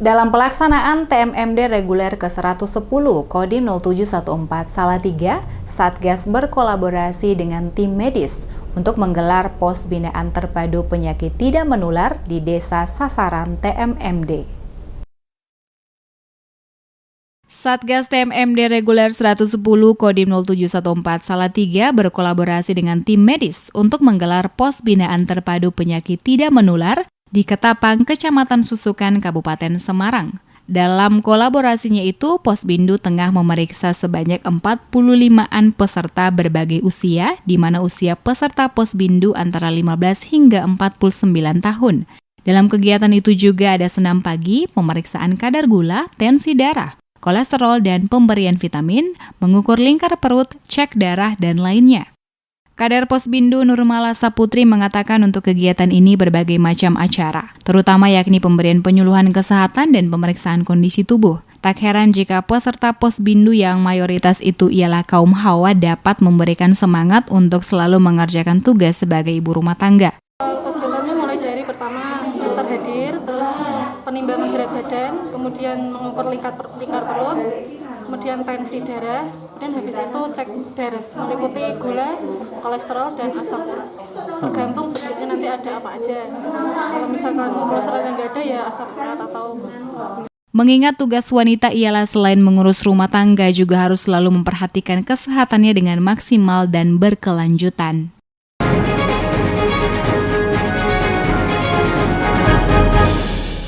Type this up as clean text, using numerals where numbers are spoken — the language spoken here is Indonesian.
Dalam pelaksanaan TMMD reguler ke-110 Kodim 0714 Salatiga, Satgas berkolaborasi dengan tim medis untuk menggelar pos binaan terpadu penyakit tidak menular di desa sasaran TMMD. Satgas TMMD reguler 110 Kodim 0714 Salatiga berkolaborasi dengan tim medis untuk menggelar pos binaan terpadu penyakit tidak menular di Ketapang, Kecamatan Susukan, Kabupaten Semarang. Dalam kolaborasinya itu, Posbindu tengah memeriksa sebanyak 45-an peserta berbagai usia, di mana usia peserta Posbindu antara 15 hingga 49 tahun. Dalam kegiatan itu juga ada senam pagi, pemeriksaan kadar gula, tensi darah, kolesterol, dan pemberian vitamin, mengukur lingkar perut, cek darah, dan lainnya. Kadar Posbindu Nurmala Saputri mengatakan untuk kegiatan ini berbagai macam acara, terutama yakni pemberian penyuluhan kesehatan dan pemeriksaan kondisi tubuh. Tak heran jika peserta Posbindu yang mayoritas itu ialah kaum hawa dapat memberikan semangat untuk selalu mengerjakan tugas sebagai ibu rumah tangga. Kegiatannya mulai dari pertama daftar hadir, terus penimbangan berat badan, kemudian mengukur lingkar perut, kemudian tensi darah, kemudian habis itu cek darah meliputi gula, kolesterol, dan asam urat. Tergantung sebenarnya nanti ada apa aja. Kalau misalkan kolesterol yang nggak ada ya asam urat atau gula. Mengingat tugas wanita ialah selain mengurus rumah tangga juga harus selalu memperhatikan kesehatannya dengan maksimal dan berkelanjutan.